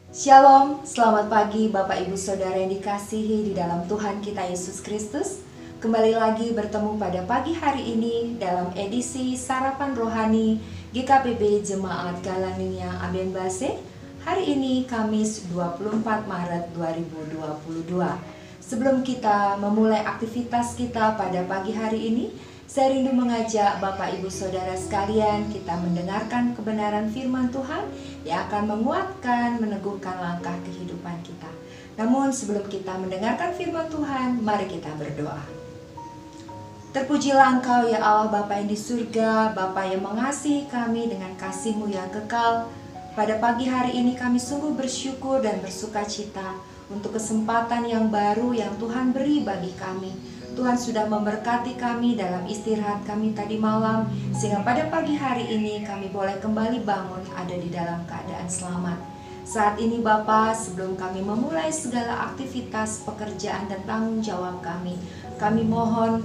Shalom, selamat pagi Bapak Ibu Saudara yang dikasihi di dalam Tuhan kita Yesus Kristus. Kembali lagi bertemu pada pagi hari ini dalam edisi Sarapan Rohani GKPB Jemaat Galaninia Aben Base. Hari ini Kamis 24 Maret 2022. Sebelum kita memulai aktivitas kita pada pagi hari ini, saya rindu mengajak Bapak Ibu Saudara sekalian kita mendengarkan kebenaran firman Tuhan yang akan menguatkan, meneguhkan langkah kehidupan kita. Namun sebelum kita mendengarkan firman Tuhan, mari kita berdoa. Terpujilah Engkau ya Allah Bapa yang di surga, Bapa yang mengasihi kami dengan kasih-Mu yang kekal. Pada pagi hari ini kami sungguh bersyukur dan bersuka cita untuk kesempatan yang baru yang Tuhan beri bagi kami. Tuhan sudah memberkati kami dalam istirahat kami tadi malam, sehingga pada pagi hari ini kami boleh kembali bangun ada di dalam keadaan selamat. Saat ini Bapa, sebelum kami memulai segala aktivitas pekerjaan dan tanggung jawab kami mohon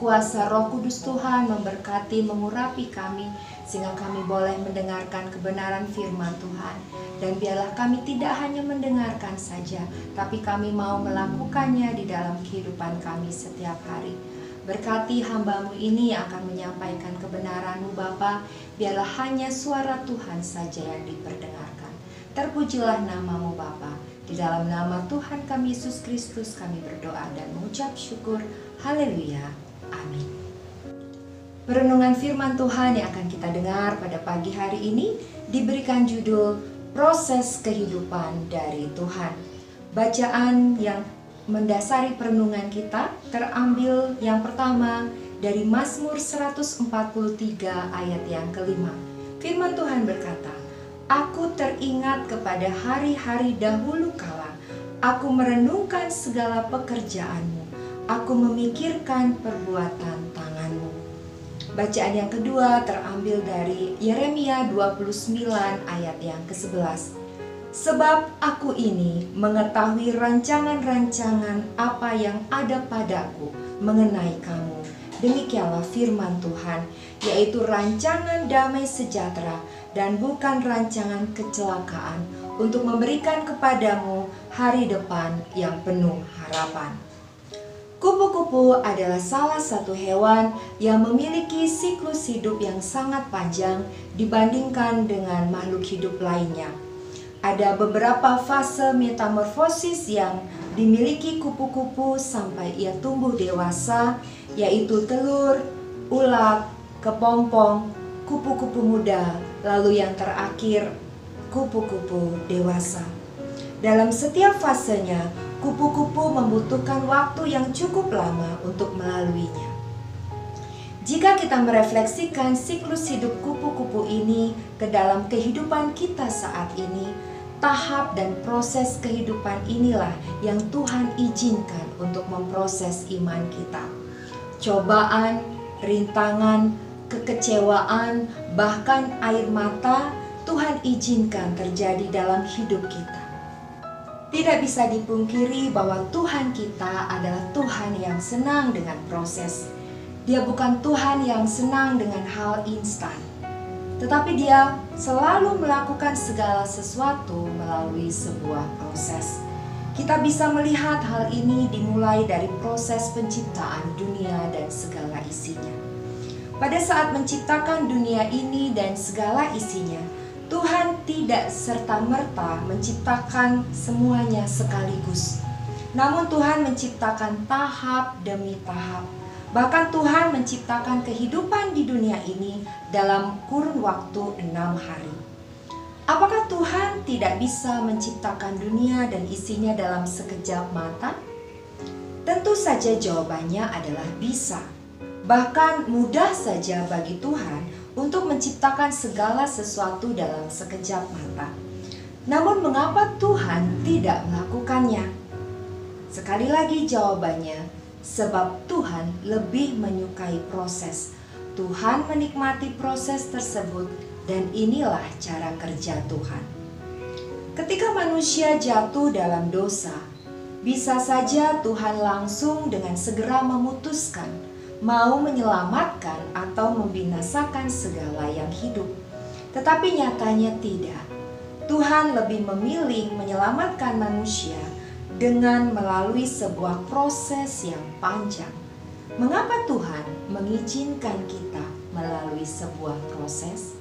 kuasa Roh Kudus Tuhan memberkati, mengurapi kami, sehingga kami boleh mendengarkan kebenaran firman Tuhan. Dan biarlah kami tidak hanya mendengarkan saja, tapi kami mau melakukannya di dalam kehidupan kami setiap hari. Berkati hamba-Mu ini yang akan menyampaikan kebenaran-Mu Bapa, biarlah hanya suara Tuhan saja yang diperdengarkan. Terpujilah nama-Mu Bapa. Di dalam nama Tuhan kami Yesus Kristus kami berdoa dan mengucap syukur. Haleluya. Amin. Perenungan firman Tuhan yang akan kita dengar pada pagi hari ini diberikan judul Proses Kehidupan dari Tuhan. Bacaan yang mendasari perenungan kita terambil yang pertama dari Mazmur 143 ayat yang kelima. Firman Tuhan berkata, "Aku teringat kepada hari-hari dahulu kala, aku merenungkan segala pekerjaan-Mu. Aku memikirkan perbuatan tangan-Mu." Bacaan yang kedua terambil dari Yeremia 29 ayat yang ke-11. "Sebab aku ini mengetahui rancangan-rancangan apa yang ada padaku mengenai kamu. Demikianlah firman Tuhan, yaitu rancangan damai sejahtera dan bukan rancangan kecelakaan, untuk memberikan kepadamu hari depan yang penuh harapan." Kupu-kupu adalah salah satu hewan yang memiliki siklus hidup yang sangat panjang dibandingkan dengan makhluk hidup lainnya. Ada beberapa fase metamorfosis yang dimiliki kupu-kupu sampai ia tumbuh dewasa, yaitu telur, ulat, kepompong, kupu-kupu muda, lalu yang terakhir kupu-kupu dewasa. Dalam setiap fasenya, kupu-kupu membutuhkan waktu yang cukup lama untuk melaluinya. Jika kita merefleksikan siklus hidup kupu-kupu ini ke dalam kehidupan kita saat ini, tahap dan proses kehidupan inilah yang Tuhan izinkan untuk memproses iman kita. Cobaan, rintangan, kekecewaan, bahkan air mata Tuhan izinkan terjadi dalam hidup kita. Tidak bisa dipungkiri bahwa Tuhan kita adalah Tuhan yang senang dengan proses. Dia bukan Tuhan yang senang dengan hal instan, tetapi Dia selalu melakukan segala sesuatu melalui sebuah proses. Kita bisa melihat hal ini dimulai dari proses penciptaan dunia dan segala isinya. Pada saat menciptakan dunia ini dan segala isinya, Tuhan tidak serta-merta menciptakan semuanya sekaligus. Namun Tuhan menciptakan tahap demi tahap. Bahkan Tuhan menciptakan kehidupan di dunia ini dalam kurun waktu 6 hari. Apakah Tuhan tidak bisa menciptakan dunia dan isinya dalam sekejap mata? Tentu saja jawabannya adalah bisa. Bahkan mudah saja bagi Tuhan untuk menciptakan segala sesuatu dalam sekejap mata. Namun mengapa Tuhan tidak melakukannya? Sekali lagi jawabannya, sebab Tuhan lebih menyukai proses. Tuhan menikmati proses tersebut dan inilah cara kerja Tuhan. Ketika manusia jatuh dalam dosa, bisa saja Tuhan langsung dengan segera memutuskan mau menyelamatkan atau membinasakan segala yang hidup. Tetapi nyatanya tidak. Tuhan lebih memilih menyelamatkan manusia dengan melalui sebuah proses yang panjang. Mengapa Tuhan mengizinkan kita melalui sebuah proses?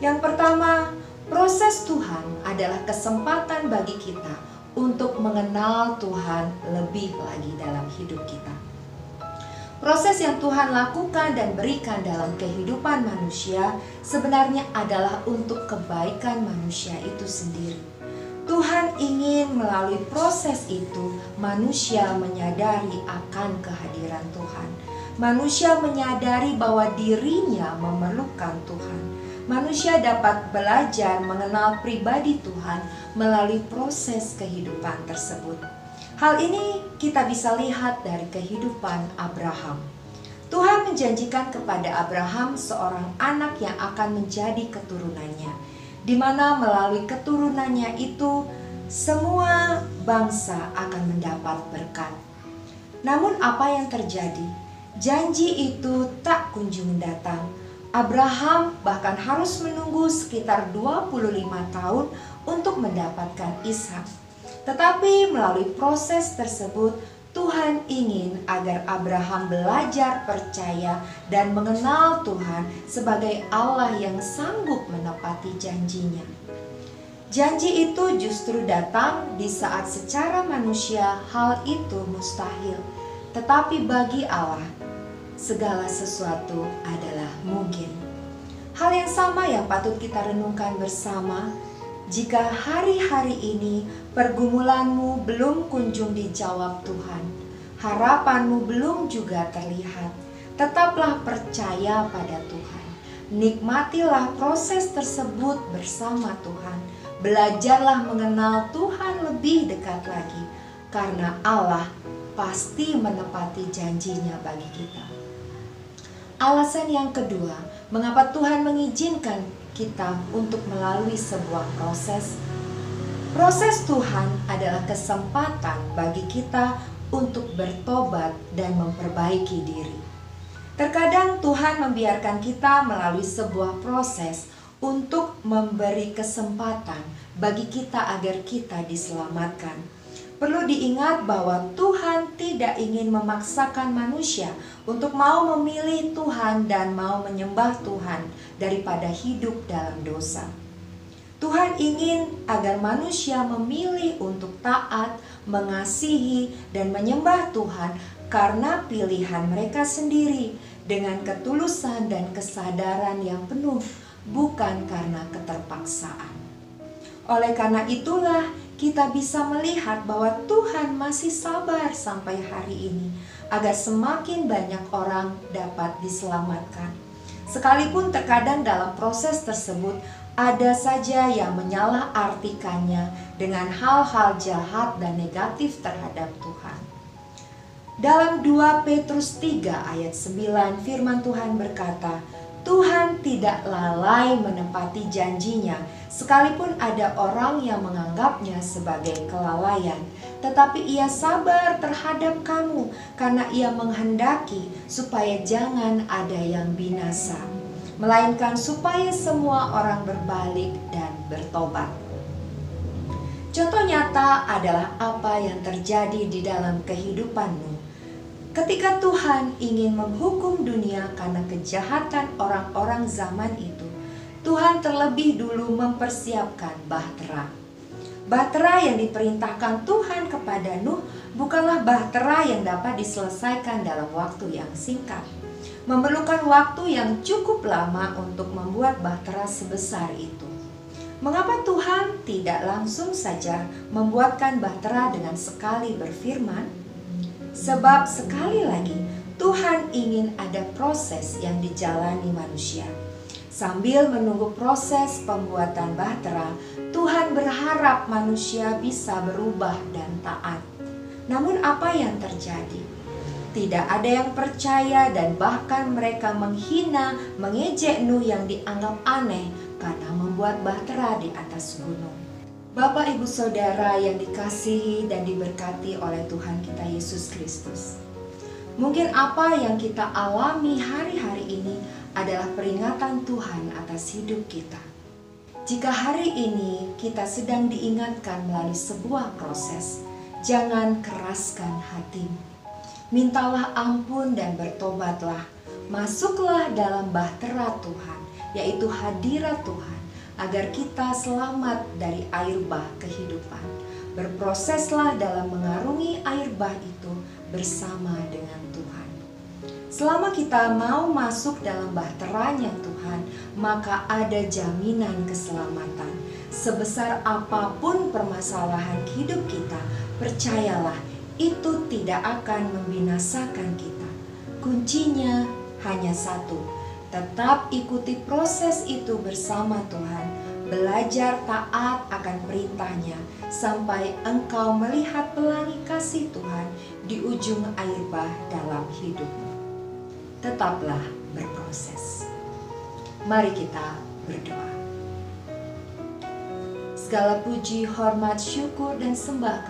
Yang pertama, proses Tuhan adalah kesempatan bagi kita untuk mengenal Tuhan lebih lagi dalam hidup kita. Proses yang Tuhan lakukan dan berikan dalam kehidupan manusia sebenarnya adalah untuk kebaikan manusia itu sendiri. Tuhan ingin melalui proses itu manusia menyadari akan kehadiran Tuhan. Manusia menyadari bahwa dirinya memerlukan Tuhan. Manusia dapat belajar mengenal pribadi Tuhan melalui proses kehidupan tersebut. Hal ini kita bisa lihat dari kehidupan Abraham. Tuhan menjanjikan kepada Abraham seorang anak yang akan menjadi keturunannya, di mana melalui keturunannya itu semua bangsa akan mendapat berkat. Namun apa yang terjadi? Janji itu tak kunjung datang. Abraham bahkan harus menunggu sekitar 25 tahun untuk mendapatkan Ishak. Tetapi melalui proses tersebut, Tuhan ingin agar Abraham belajar percaya dan mengenal Tuhan sebagai Allah yang sanggup menepati janjinya. Janji itu justru datang di saat secara manusia hal itu mustahil. Tetapi bagi Allah, segala sesuatu adalah mungkin. Hal yang sama yang patut kita renungkan bersama. Jika hari-hari ini pergumulanmu belum kunjung dijawab Tuhan, harapanmu belum juga terlihat, tetaplah percaya pada Tuhan. Nikmatilah proses tersebut bersama Tuhan. Belajarlah mengenal Tuhan lebih dekat lagi, karena Allah pasti menepati janjinya bagi kita. Alasan yang kedua, mengapa Tuhan mengizinkan kita untuk melalui sebuah proses. Proses Tuhan adalah kesempatan bagi kita untuk bertobat dan memperbaiki diri. Terkadang Tuhan membiarkan kita melalui sebuah proses untuk memberi kesempatan bagi kita agar kita diselamatkan. Perlu diingat bahwa Tuhan tidak ingin memaksakan manusia untuk mau memilih Tuhan dan mau menyembah Tuhan daripada hidup dalam dosa. Tuhan ingin agar manusia memilih untuk taat, mengasihi, dan menyembah Tuhan karena pilihan mereka sendiri dengan ketulusan dan kesadaran yang penuh, bukan karena keterpaksaan. Oleh karena itulah kita bisa melihat bahwa Tuhan masih sabar sampai hari ini agar semakin banyak orang dapat diselamatkan. Sekalipun terkadang dalam proses tersebut ada saja yang menyalahartikannya dengan hal-hal jahat dan negatif terhadap Tuhan. Dalam 2 Petrus 3 ayat 9 firman Tuhan berkata, Tuhan tidak lalai menepati janjinya, sekalipun ada orang yang menganggapnya sebagai kelalaian. Tetapi ia sabar terhadap kamu, karena ia menghendaki supaya jangan ada yang binasa, melainkan supaya semua orang berbalik dan bertobat. Contoh nyata adalah apa yang terjadi di dalam kehidupanmu. Ketika Tuhan ingin menghukum dunia karena kejahatan orang-orang zaman itu, Tuhan terlebih dulu mempersiapkan bahtera. Bahtera yang diperintahkan Tuhan kepada Nuh bukanlah bahtera yang dapat diselesaikan dalam waktu yang singkat. Memerlukan waktu yang cukup lama untuk membuat bahtera sebesar itu. Mengapa Tuhan tidak langsung saja membuatkan bahtera dengan sekali berfirman? Sebab sekali lagi Tuhan ingin ada proses yang dijalani manusia. Sambil menunggu proses pembuatan bahtera, Tuhan berharap manusia bisa berubah dan taat. Namun apa yang terjadi? Tidak ada yang percaya dan bahkan mereka menghina, mengejek Nuh yang dianggap aneh karena membuat bahtera di atas gunung. Bapak, Ibu, Saudara yang dikasihi dan diberkati oleh Tuhan kita Yesus Kristus. Mungkin apa yang kita alami hari-hari ini adalah peringatan Tuhan atas hidup kita. Jika hari ini kita sedang diingatkan melalui sebuah proses, jangan keraskan hatimu. Mintalah ampun dan bertobatlah. Masuklah dalam bahtera Tuhan, yaitu hadirat Tuhan, agar kita selamat dari air bah kehidupan. Berproseslah dalam mengarungi air bah itu bersama dengan Tuhan. Selama kita mau masuk dalam bahteranya Tuhan, maka ada jaminan keselamatan. Sebesar apapun permasalahan hidup kita, percayalah, itu tidak akan membinasakan kita. Kuncinya hanya satu, tetap ikuti proses itu bersama Tuhan. Belajar taat akan perintahnya sampai engkau melihat pelangi kasih Tuhan di ujung air bah dalam hidupmu. Tetaplah berproses. Mari kita berdoa. Segala puji, hormat, syukur, dan sembah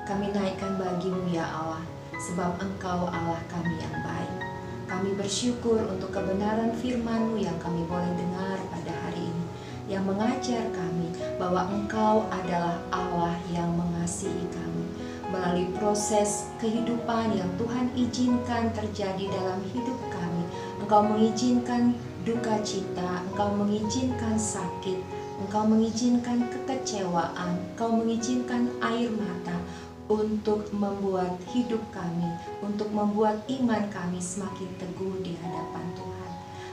kami naikkan bagi-Mu ya Allah, sebab Engkau Allah kami yang baik. Kami bersyukur untuk kebenaran firman-Mu yang kami boleh dengar pada hari ini, yang mengajar kami bahwa Engkau adalah Allah yang mengasihi kami. Melalui proses kehidupan yang Tuhan izinkan terjadi dalam hidup kami, Engkau mengizinkan duka cita, Engkau mengizinkan sakit, Engkau mengizinkan kekecewaan, Engkau mengizinkan air mata, untuk membuat hidup kami, untuk membuat iman kami semakin teguh di hadapan Tuhan.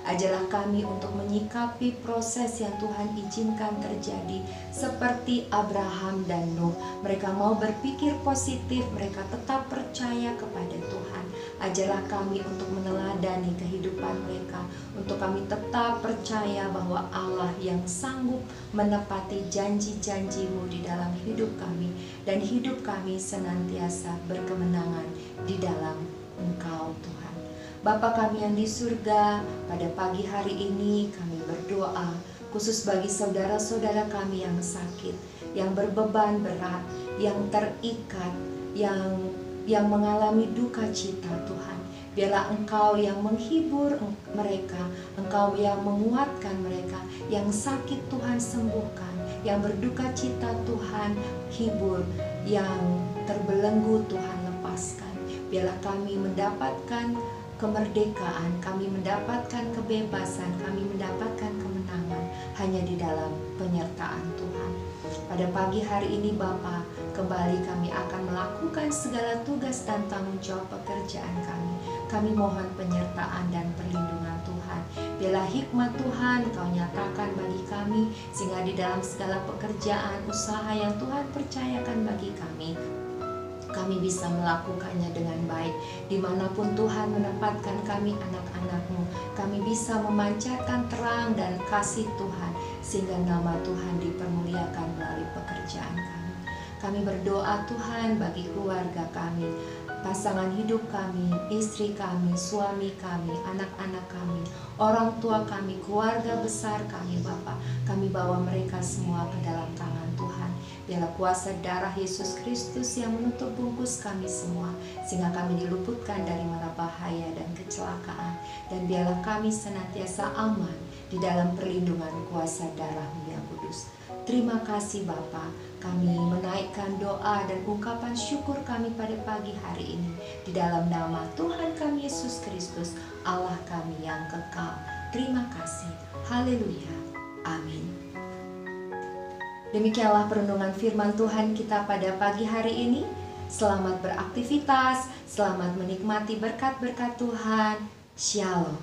Ajarlah kami untuk menyikapi proses yang Tuhan izinkan terjadi seperti Abraham dan Nuh. Mereka mau berpikir positif, mereka tetap percaya kepada Tuhan. Ajarlah kami untuk meneladani kehidupan mereka, untuk kami tetap percaya bahwa Allah yang sanggup menepati janji-janji-Mu di dalam hidup kami, dan hidup kami senantiasa berkemenangan di dalam Engkau Tuhan. Bapa kami yang di surga, pada pagi hari ini kami berdoa khusus bagi saudara-saudara kami yang sakit, yang berbeban berat, yang terikat, yang mengalami duka cita Tuhan. Biarlah Engkau yang menghibur mereka, Engkau yang menguatkan mereka, yang sakit Tuhan sembuhkan, yang berduka cita Tuhan hibur, yang terbelenggu Tuhan lepaskan. Biarlah kami mendapatkan kemerdekaan, kami mendapatkan kebebasan, kami mendapatkan kemenangan hanya di dalam penyertaan Tuhan. Pada pagi hari ini Bapa, kembali kami akan melakukan segala tugas dan tanggung jawab pekerjaan kami. Kami mohon penyertaan dan perlindungan Tuhan. Biarlah hikmat Tuhan Kau nyatakan bagi kami, sehingga di dalam segala pekerjaan, usaha yang Tuhan percayakan bagi kami bisa melakukannya dengan baik. Dimanapun Tuhan menempatkan kami anak-anak-Mu, kami bisa memancarkan terang dan kasih Tuhan, sehingga nama Tuhan dipermuliakan melalui pekerjaan kami. Kami berdoa Tuhan bagi keluarga kami, pasangan hidup kami, istri kami, suami kami, anak-anak kami, orang tua kami, keluarga besar kami Bapa. Kami bawa mereka semua ke dalam tangan Tuhan. Biarlah kuasa darah Yesus Kristus yang menutup bungkus kami semua, sehingga kami diluputkan dari mara bahaya dan kecelakaan. Dan biarlah kami senantiasa aman di dalam perlindungan kuasa darah-Mu yang kudus. Terima kasih Bapa, kami menaikkan doa dan ungkapan syukur kami pada pagi hari ini di dalam nama Tuhan kami Yesus Kristus, Allah kami yang kekal. Terima kasih. Haleluya. Amin. Demikianlah perenungan firman Tuhan kita pada pagi hari ini. Selamat beraktivitas, selamat menikmati berkat-berkat Tuhan. Shalom.